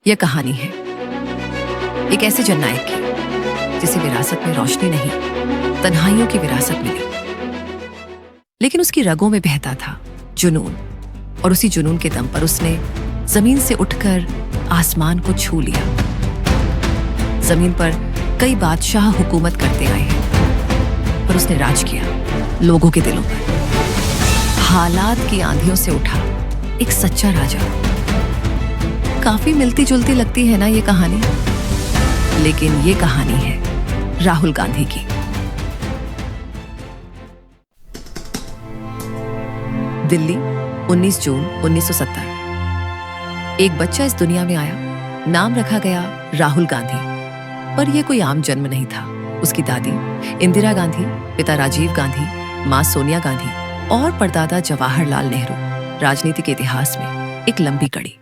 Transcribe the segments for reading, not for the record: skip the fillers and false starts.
यह कहानी है एक ऐसे जननायक की जिसे विरासत में रोशनी नहीं, तन्हाइयों की विरासत मिली। लेकिन उसकी रगों में बहता था जुनून, और उसी जुनून के दम पर उसने जमीन से उठकर आसमान को छू लिया। जमीन पर कई बादशाह हुकूमत करते आए हैं, पर उसने राज किया लोगों के दिलों पर। हालात की आंधियों से उठा एक सच्चा राजा। काफी मिलती जुलती लगती है ना ये कहानी, लेकिन ये कहानी है राहुल गांधी की। दिल्ली, 19 जून 1970। एक बच्चा इस दुनिया में आया, नाम रखा गया राहुल गांधी। पर यह कोई आम जन्म नहीं था। उसकी दादी इंदिरा गांधी, पिता राजीव गांधी, मां सोनिया गांधी और परदादा जवाहरलाल नेहरू राजनीति के इतिहास में एक लंबी कड़ी।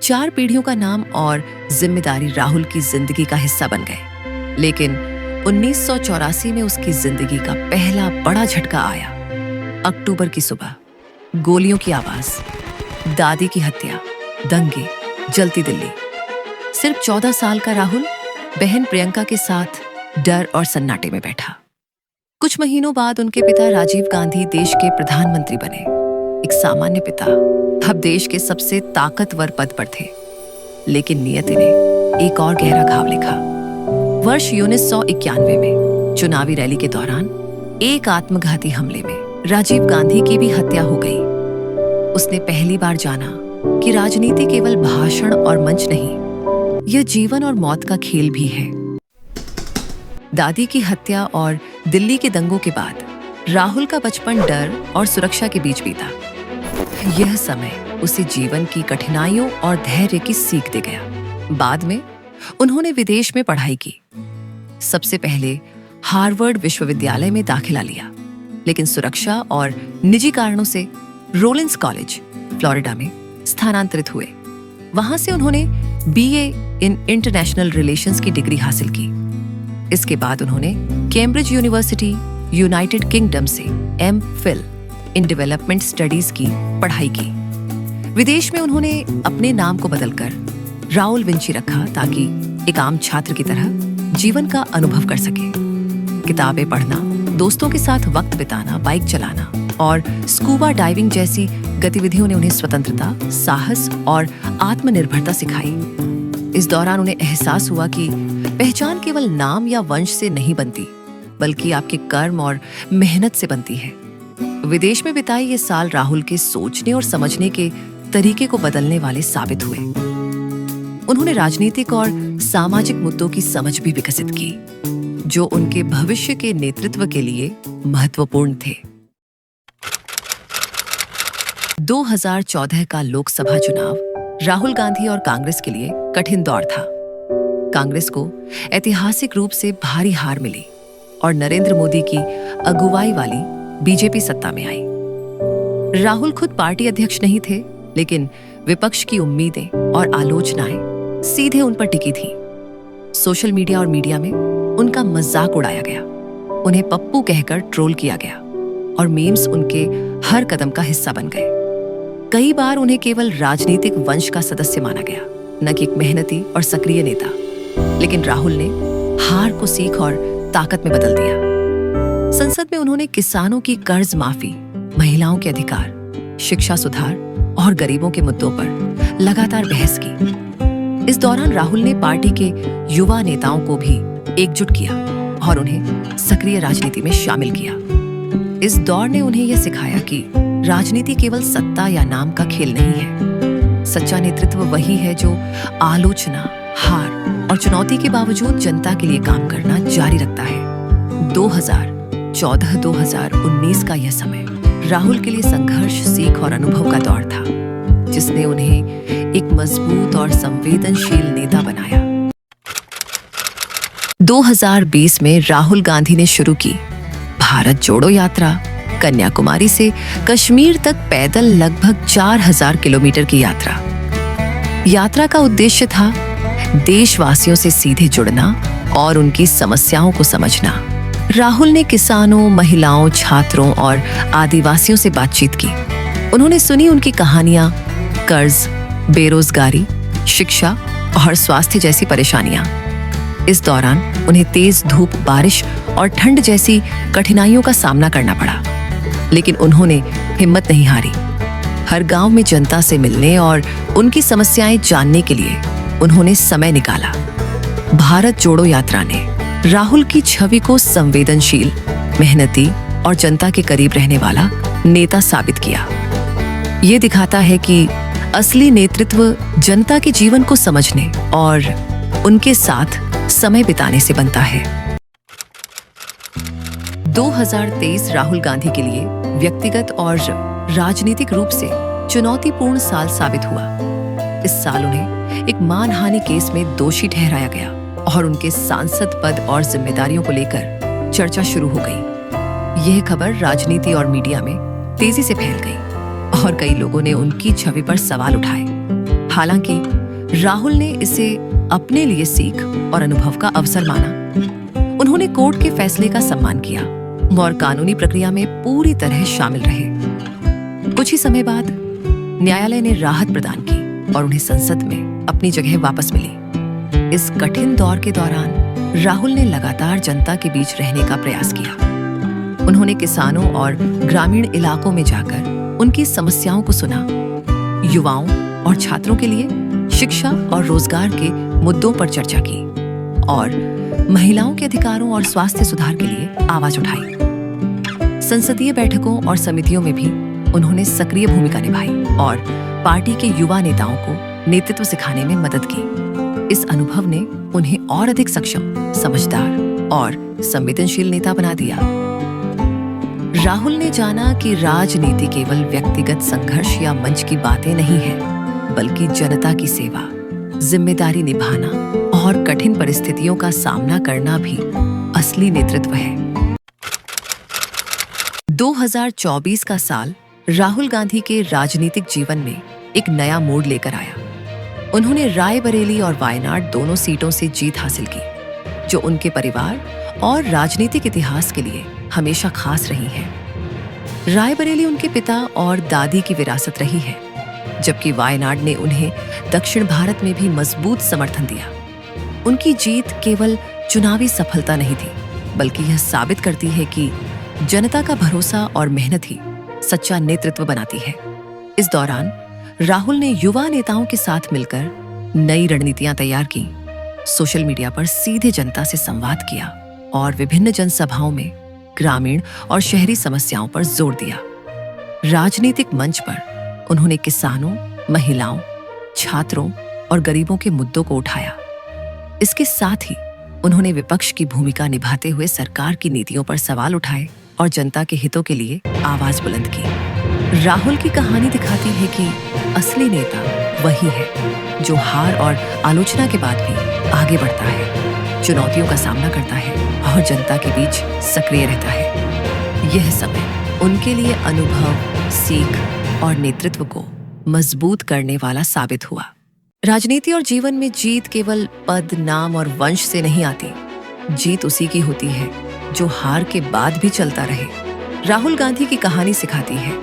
4 पीढ़ियों का नाम और जिम्मेदारी राहुल की जिंदगी का हिस्सा बन गए। लेकिन 1984 में उसकी जिंदगी का पहला बड़ा झटका आया। अक्टूबर की सुबह, गोलियों की आवाज, दादी की हत्या, दंगे, जलती दिल्ली। सिर्फ 14 साल का राहुल बहन प्रियंका के साथ डर और सन्नाटे में बैठा। कुछ महीनों बाद उनके पिता राजीव गांधी देश के प्रधानमंत्री बने। एक सामान्य पिता अब देश के सबसे ताकतवर पद पर थे। लेकिन नियति ने एक और गहरा घाव लिखा। वर्ष 1991 में चुनावी रैली के दौरान एक आत्मघाती हमले में राजीव गांधी की भी हत्या हो गई। उसने पहली बार जाना कि राजनीति केवल भाषण और मंच नहीं, यह जीवन और मौत का खेल भी है। दादी की हत्या और दिल्ली के दंगों के बाद राहुल का बचपन डर और सुरक्षा के बीच बीता। यह समय उसे जीवन की कठिनाइयों और धैर्य की सीख दे गया। बाद में उन्होंने विदेश में पढ़ाई की। सबसे पहले हार्वर्ड विश्वविद्यालय में दाखिला लिया, लेकिन सुरक्षा और निजी कारणों से रोलिंस कॉलेज, फ्लोरिडा में स्थानांतरित हुए। वहां से उन्होंने BA इन इंटरनेशनल रिलेशंस की डिग्री हासिल की। इसके बाद उन्होंने कैम्ब्रिज यूनिवर्सिटी, यूनाइटेड किंगडम से MPhil इन डेवलपमेंट स्टडीज की पढ़ाई की। विदेश में उन्होंने अपने नाम को बदलकर राहुल विंची रखा, ताकि एक आम छात्र की तरह जीवन का अनुभव कर सके। किताबें पढ़ना, दोस्तों के साथ वक्त बिताना, बाइक चलाना और स्कूबा डाइविंग जैसी गतिविधियों ने उन्हें स्वतंत्रता, साहस और आत्मनिर्भरता सिखाई। इस दौरान उन्हें एहसास हुआ कि पहचान केवल नाम या वंश से नहीं बनती, बल्कि आपके कर्म और मेहनत से बनती है। विदेश में बिताए ये साल राहुल के सोचने और समझने के तरीके को बदलने वाले साबित हुए। उन्होंने राजनीतिक और सामाजिक मुद्दों की समझ भी विकसित की, जो उनके भविष्य के नेतृत्व के लिए महत्वपूर्ण थे। 2014 का लोकसभा चुनाव राहुल गांधी और कांग्रेस के लिए कठिन दौर था। कांग्रेस को ऐतिहासिक रूप से भारी हार मिली और नरेंद्र मोदी की अगुवाई वाली बीजेपी सत्ता में आई। राहुल खुद पार्टी अध्यक्ष नहीं थे, लेकिन विपक्ष की उम्मीदें और आलोचनाएं सीधे उन पर टिकी थीं। सोशल मीडिया और मीडिया में उनका मजाक उड़ाया गया, उन्हें पप्पू कहकर ट्रोल किया गया और मीम्स उनके हर कदम का हिस्सा बन गए। कई बार उन्हें केवल राजनीतिक वंश का सदस्य माना गया, न कि एक मेहनती और सक्रिय नेता। लेकिन राहुल ने हार को सीख और ताकत में बदल दिया। संसद में उन्होंने किसानों की कर्ज माफी, महिलाओं के अधिकार, शिक्षा सुधार और गरीबों के मुद्दों पर लगातार बहस की। इस दौरान राहुल ने पार्टी के युवा नेताओं को भी एकजुट किया और उन्हें सक्रिय राजनीति में शामिल किया। इस दौर ने उन्हें यह सिखाया कि राजनीति केवल सत्ता या नाम का खेल नहीं है। सच्चा नेतृत्व वही है जो आलोचना, हार और चुनौती के बावजूद जनता के लिए काम करना जारी रखता है। 2014-2019 का यह समय राहुल के लिए संघर्ष, सीख और अनुभव का दौर था, जिसने उन्हें एक मजबूत और संवेदनशील नेता बनाया। 2020 में राहुल गांधी ने शुरू की भारत जोड़ो यात्रा। कन्याकुमारी से कश्मीर तक पैदल लगभग 4000 किलोमीटर की यात्रा। यात्रा का उद्देश्य था देशवासियों से सीधे जुड़ना और उनकी समस्याओं को समझना। राहुल ने किसानों, महिलाओं, छात्रों और आदिवासियों से बातचीत की। उन्होंने सुनी उनकी कहानियां, कर्ज, बेरोजगारी, शिक्षा और स्वास्थ्य जैसी परेशानियां। इस दौरान उन्हें तेज धूप, बारिश और ठंड जैसी कठिनाइयों का सामना करना पड़ा, लेकिन उन्होंने हिम्मत नहीं हारी। हर गांव में जनता से मिलने और उनकी समस्याएं जानने के लिए उन्होंने समय निकाला। भारत जोड़ो यात्रा ने राहुल की छवि को संवेदनशील, मेहनती और जनता के करीब रहने वाला नेता साबित किया। ये दिखाता है कि असली नेतृत्व जनता के जीवन को समझने और उनके साथ समय बिताने से बनता है। 2023 राहुल गांधी के लिए व्यक्तिगत और राजनीतिक रूप से चुनौतीपूर्ण साल साबित हुआ। इस साल उन्हें एक मानहानि केस में दोषी ठहराया गया और उनके सांसद पद और जिम्मेदारियों को लेकर चर्चा शुरू हो गई। यह खबर राजनीति और मीडिया में तेजी से फैल गई और कई लोगों ने उनकी छवि पर सवाल उठाए। हालांकि राहुल ने इसे अपने लिए सीख और अनुभव का अवसर माना। उन्होंने कोर्ट के फैसले का सम्मान किया और कानूनी प्रक्रिया में पूरी तरह शामिल रहे। कुछ ही समय बाद न्यायालय ने राहत प्रदान की और उन्हें संसद में अपनी जगह वापस मिली। इस कठिन दौर के दौरान राहुल ने लगातार जनता के बीच रहने का प्रयास किया। उन्होंने किसानों और ग्रामीण इलाकों में जाकर उनकी समस्याओं को सुना, युवाओं और छात्रों के लिए शिक्षा और रोजगार के मुद्दों पर चर्चा की और महिलाओं के अधिकारों और स्वास्थ्य सुधार के लिए आवाज उठाई। संसदीय बैठकों और समितियों में भी उन्होंने सक्रिय भूमिका निभाई और पार्टी के युवा नेताओं को नेतृत्व सिखाने में मदद की। इस अनुभव ने उन्हें और अधिक सक्षम, समझदार और संवेदनशील नेता बना दिया। राहुल ने जाना कि राजनीति केवल व्यक्तिगत संघर्ष या मंच की बातें नहीं है, बल्कि जनता की सेवा, जिम्मेदारी निभाना और कठिन परिस्थितियों का सामना करना भी असली नेतृत्व है। 2024 का साल राहुल गांधी के राजनीतिक जीवन में एक नया मोड़ लेकर आया। उन्होंने रायबरेली और वायनाड दोनों सीटों से जीत हासिल की, जो उनके परिवार और राजनीतिक इतिहास के लिए हमेशा खास रही है। रायबरेली उनके पिता और दादी की विरासत रही है, जबकि वायनाड ने उन्हें दक्षिण भारत में भी मजबूत समर्थन दिया। उनकी जीत केवल चुनावी सफलता नहीं थी, बल्कि यह साबित करती है कि जनता का भरोसा और मेहनत ही सच्चा नेतृत्व बनाती है। इस दौरान राहुल ने युवा नेताओं के साथ मिलकर नई रणनीतियां तैयार की, सोशल मीडिया पर सीधे जनता से संवाद किया और विभिन्न जनसभाओं में ग्रामीण और शहरी समस्याओं पर जोर दिया। राजनीतिक मंच पर उन्होंने किसानों, महिलाओं, छात्रों और गरीबों के मुद्दों को उठाया। इसके साथ ही उन्होंने विपक्ष की भूमिका निभाते हुए सरकार की नीतियों पर सवाल उठाए और जनता के हितों के लिए आवाज बुलंद की। राहुल की कहानी दिखाती है कि असली नेता वही है जो हार और आलोचना के बाद भी आगे बढ़ता है, चुनौतियों का सामना करता है और जनता के बीच सक्रिय रहता है। यह समय उनके लिए अनुभव, सीख और नेतृत्व को मजबूत करने वाला साबित हुआ। राजनीति और जीवन में जीत केवल पद, नाम और वंश से नहीं आती। जीत उसी की होती है जो हार के बाद भी चलता रहे। राहुल गांधी की कहानी सिखाती है,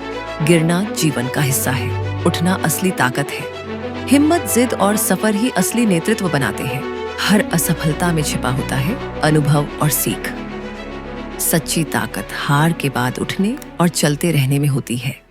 गिरना जीवन का हिस्सा है, उठना असली ताकत है। हिम्मत, जिद और सफर ही असली नेतृत्व बनाते हैं। हर असफलता में छिपा होता है अनुभव और सीख। सच्ची ताकत हार के बाद उठने और चलते रहने में होती है।